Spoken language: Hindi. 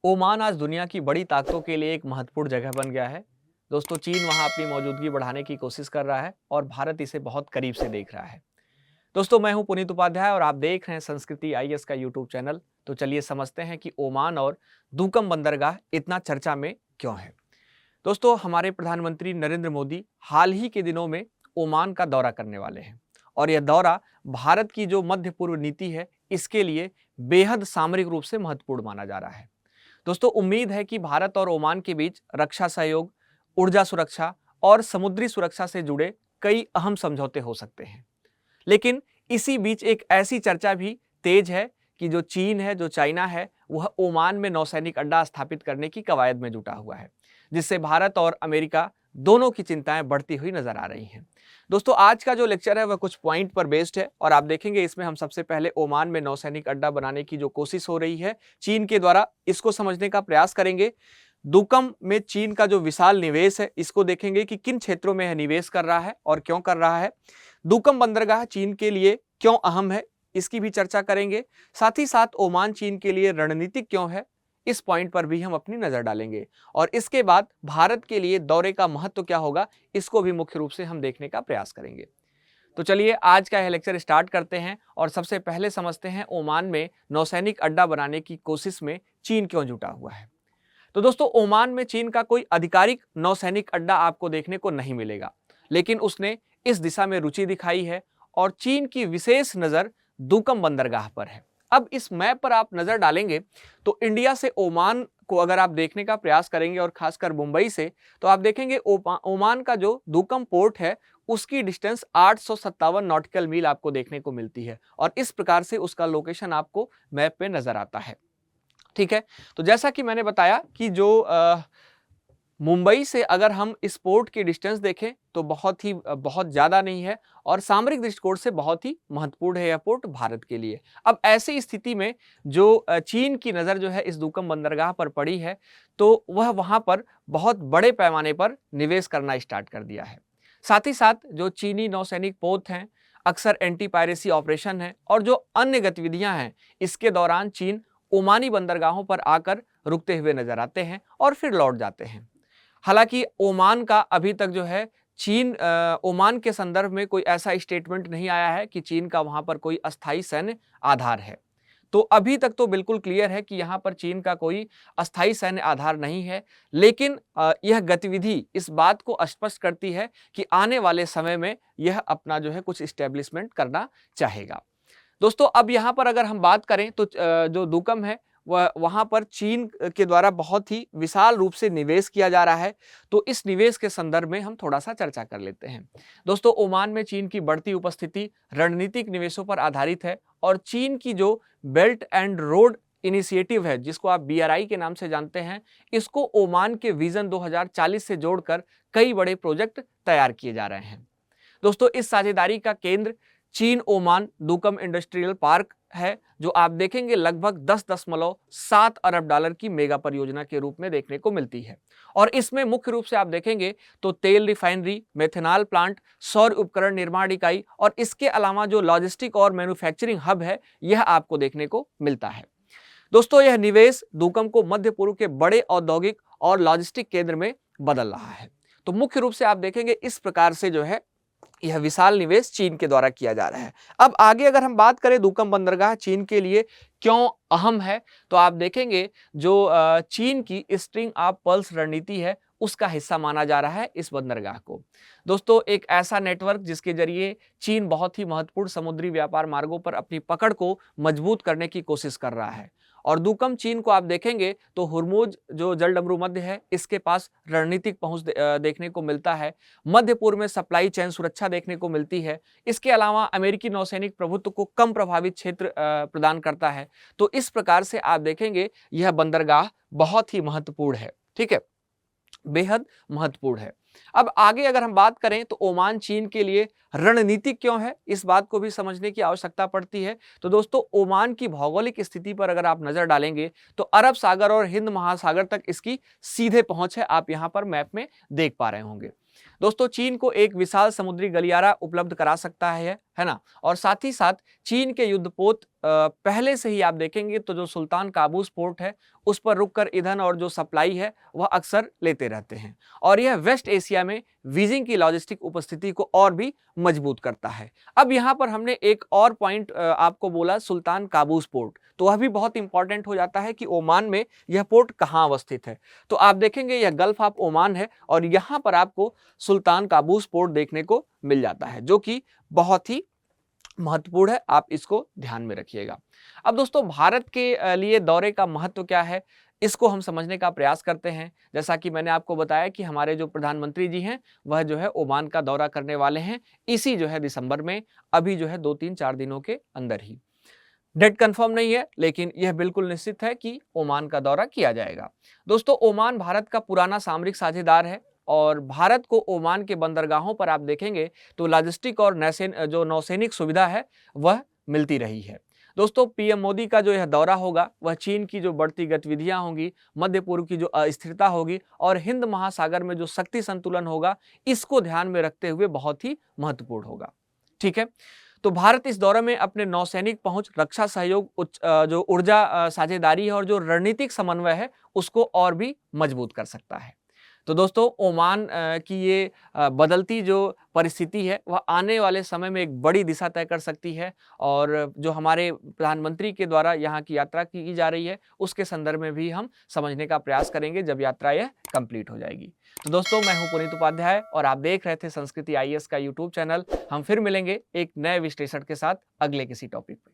ओमान आज दुनिया की बड़ी ताकतों के लिए एक महत्वपूर्ण जगह बन गया है। दोस्तों, चीन वहां अपनी मौजूदगी बढ़ाने की कोशिश कर रहा है और भारत इसे बहुत करीब से देख रहा है। दोस्तों, मैं हूं पुनीत उपाध्याय और आप देख रहे हैं संस्कृति आईएएस का यूट्यूब चैनल। तो चलिए समझते हैं कि ओमान और दुकम बंदरगाह इतना चर्चा में क्यों है। दोस्तों, हमारे प्रधानमंत्री नरेंद्र मोदी हाल ही के दिनों में ओमान का दौरा करने वाले हैं और यह दौरा भारत की जो मध्य पूर्व नीति है इसके लिए बेहद सामरिक रूप से महत्वपूर्ण माना जा रहा है। दोस्तों, उम्मीद है कि भारत और ओमान के बीच रक्षा सहयोग, ऊर्जा सुरक्षा और समुद्री सुरक्षा से जुड़े कई अहम समझौते हो सकते हैं। लेकिन इसी बीच एक ऐसी चर्चा भी तेज है कि जो चीन है, जो चाइना है, वह ओमान में नौसैनिक अड्डा स्थापित करने की कवायद में जुटा हुआ है, जिससे भारत और अमेरिका दोनों की चिंताएं बढ़ती हुई नजर आ रही हैं। दोस्तों, आज का जो लेक्चर है वह कुछ पॉइंट पर बेस्ड है और आप देखेंगे इसमें हम सबसे पहले ओमान में नौसैनिक अड्डा बनाने की जो कोशिश हो रही है चीन के द्वारा, इसको समझने का प्रयास करेंगे। दुकम में चीन का जो विशाल निवेश है इसको देखेंगे कि किन क्षेत्रों में यह निवेश कर रहा है और क्यों कर रहा है। दुकम बंदरगाह चीन के लिए क्यों अहम है, इसकी भी चर्चा करेंगे। साथ ही साथ ओमान चीन के लिए रणनीतिक क्यों है, इस पॉइंट पर भी हम अपनी नजर डालेंगे। और इसके बाद भारत के लिए दौरे का महत्व क्या होगा, इसको भी मुख्य रूप से हम देखने का प्रयास करेंगे। तो चलिए आज का यह लेक्चर स्टार्ट करते हैं और सबसे पहले समझते हैं ओमान में नौसैनिक अड्डा बनाने की कोशिश में चीन क्यों जुटा हुआ है। तो दोस्तों, ओमान में चीन का कोई आधिकारिक नौसैनिक अड्डा आपको देखने को नहीं मिलेगा, लेकिन उसने इस दिशा में रुचि दिखाई है और चीन की विशेष नजर दुकम बंदरगाह पर है। अब इस मैप पर आप नजर डालेंगे तो इंडिया से ओमान को अगर आप देखने का प्रयास करेंगे और खासकर मुंबई से, तो आप देखेंगे ओमान का जो दुकम पोर्ट है उसकी डिस्टेंस 857 नॉटिकल मील आपको देखने को मिलती है और इस प्रकार से उसका लोकेशन आपको मैप पे नजर आता है। ठीक है, तो जैसा कि मैंने बताया कि जो मुंबई से अगर हम इस पोर्ट की डिस्टेंस देखें तो बहुत ज़्यादा नहीं है और सामरिक दृष्टिकोण से बहुत ही महत्वपूर्ण है यह पोर्ट भारत के लिए। अब ऐसी स्थिति में जो चीन की नज़र जो है इस दुकम बंदरगाह पर पड़ी है, तो वह वहाँ पर बहुत बड़े पैमाने पर निवेश करना स्टार्ट कर दिया है। साथ ही साथ जो चीनी नौसैनिक पोत हैं, अक्सर एंटी पायरेसी ऑपरेशन है और जो अन्य गतिविधियां हैं, इसके दौरान चीन ओमानी बंदरगाहों पर आकर रुकते हुए नजर आते हैं और फिर लौट जाते हैं। हालांकि ओमान का अभी तक जो है ओमान के संदर्भ में कोई ऐसा स्टेटमेंट नहीं आया है कि चीन का वहां पर कोई अस्थायी सैन्य आधार है। तो अभी तक तो बिल्कुल क्लियर है कि यहाँ पर चीन का कोई अस्थायी सैन्य आधार नहीं है, लेकिन यह गतिविधि इस बात को स्पष्ट करती है कि आने वाले समय में यह अपना जो है कुछ इस्टेब्लिशमेंट करना चाहेगा। दोस्तों, अब यहाँ पर अगर हम बात करें तो जो दुकम है वहाँ पर चीन के द्वारा बहुत ही विशाल रूप से निवेश किया जा रहा है। तो इस निवेश के संदर्भ में हम थोड़ा सा चर्चा कर लेते हैं। दोस्तों, ओमान में चीन की बढ़ती उपस्थिति रणनीतिक निवेशों पर आधारित है और चीन की जो बेल्ट एंड रोड इनिशिएटिव है, जिसको आप BRI के नाम से जानते हैं, इसको ओमान के विजन 2040 से जोड़कर कई बड़े प्रोजेक्ट तैयार किए जा रहे हैं। दोस्तों, इस साझेदारी का केंद्र चीन ओमान दुकम इंडस्ट्रियल पार्क है, जो आप देखेंगे लगभग 10.7 अरब डॉलर की मेगा परियोजना के रूप में देखने को मिलती है। और इसमें मुख्य रूप से आप देखेंगे तो तेल रिफाइनरी, मेथनॉल प्लांट, सौर उपकरण निर्माण इकाई और इसके अलावा जो लॉजिस्टिक और मैन्युफैक्चरिंग हब है, यह आपको देखने को मिलता है। दोस्तों, यह निवेश दुकम को मध्य पूर्व के बड़े औद्योगिक और लॉजिस्टिक केंद्र में बदल रहा है। तो मुख्य रूप से आप देखेंगे इस प्रकार से जो है यह विशाल निवेश चीन के द्वारा किया जा रहा है। अब आगे अगर हम बात करें दुकम बंदरगाह चीन के लिए क्यों अहम है, तो आप देखेंगे जो चीन की स्ट्रिंग ऑफ पर्ल्स रणनीति है उसका हिस्सा माना जा रहा है इस बंदरगाह को। दोस्तों, एक ऐसा नेटवर्क जिसके जरिए चीन बहुत ही महत्वपूर्ण समुद्री व्यापार मार्गों पर अपनी पकड़ को मजबूत करने की कोशिश कर रहा है। और दुकम चीन को आप देखेंगे तो हुर्मुज जो जलडमरू मध्य है, इसके पास रणनीतिक पहुंच देखने को मिलता है। मध्य पूर्व में सप्लाई चेन सुरक्षा देखने को मिलती है। इसके अलावा अमेरिकी नौसैनिक प्रभुत्व को कम प्रभावित क्षेत्र प्रदान करता है। तो इस प्रकार से आप देखेंगे यह बंदरगाह बहुत ही महत्वपूर्ण है। ठीक है, बेहद महत्वपूर्ण है। अब आगे अगर हम बात करें तो ओमान चीन के लिए रणनीतिक क्यों है, इस बात को भी समझने की आवश्यकता पड़ती है। तो दोस्तों, ओमान की भौगोलिक स्थिति पर अगर आप नजर डालेंगे तो अरब सागर और हिंद महासागर तक इसकी सीधे पहुंच है, आप यहां पर मैप में देख पा रहे होंगे। दोस्तों चीन को एक विशाल समुद्री गलियारा उपलब्ध करा सकता है ना। और साथ ही साथ चीन के युद्धपोत पहले से ही आप देखेंगे तो जो सुल्तान काबूस पोर्ट है उस पर रुककर ईंधन और जो सप्लाई है वह अक्सर लेते रहते हैं, और यह वेस्ट एशिया में बीजिंग की लॉजिस्टिक उपस्थिति को और भी मजबूत करता है। अब यहाँ पर हमने एक और पॉइंट आपको बोला, सुल्तान काबूस पोर्ट, तो वह भी बहुत इंपॉर्टेंट हो जाता है कि ओमान में यह पोर्ट कहाँ अवस्थित है। तो आप देखेंगे यह गल्फ ऑफ ओमान है और यहाँ पर आपको सुल्तान काबूस पोर्ट देखने को मिल जाता है, जो कि बहुत ही महत्वपूर्ण है, आप इसको ध्यान में रखिएगा। अब दोस्तों भारत के लिए दौरे का महत्व क्या है, इसको हम समझने का प्रयास करते हैं। जैसा कि मैंने आपको बताया कि हमारे जो प्रधानमंत्री जी हैं वह जो है ओमान का दौरा करने वाले हैं इसी जो है दिसंबर में, अभी जो है 2-3-4 दिनों के अंदर ही। डेट कंफर्म नहीं है लेकिन यह बिल्कुल निश्चित है कि ओमान का दौरा किया जाएगा। दोस्तों ओमान भारत का पुराना सामरिक साझेदार है और भारत को ओमान के बंदरगाहों पर आप देखेंगे तो लॉजिस्टिक और जो नौसैनिक सुविधा है वह मिलती रही है। दोस्तों पीएम मोदी का जो यह दौरा होगा वह चीन की जो बढ़ती गतिविधियां होंगी, मध्य पूर्व की जो अस्थिरता होगी और हिंद महासागर में जो शक्ति संतुलन होगा, इसको ध्यान में रखते हुए बहुत ही महत्वपूर्ण होगा। ठीक है, तो भारत इस दौरे में अपने नौसैनिक पहुंच, रक्षा सहयोग, जो ऊर्जा साझेदारी है और जो रणनीतिक समन्वय है उसको और भी मजबूत कर सकता है। तो दोस्तों ओमान की ये बदलती जो परिस्थिति है वह आने वाले समय में एक बड़ी दिशा तय कर सकती है, और जो हमारे प्रधानमंत्री के द्वारा यहाँ की यात्रा की जा रही है उसके संदर्भ में भी हम समझने का प्रयास करेंगे जब यात्रा यह कंप्लीट हो जाएगी। तो दोस्तों मैं हूं पुनीत उपाध्याय और आप देख रहे थे संस्कृति आईएएस का यूट्यूब चैनल। हम फिर मिलेंगे एक नए विश्लेषण के साथ अगले किसी टॉपिक पे।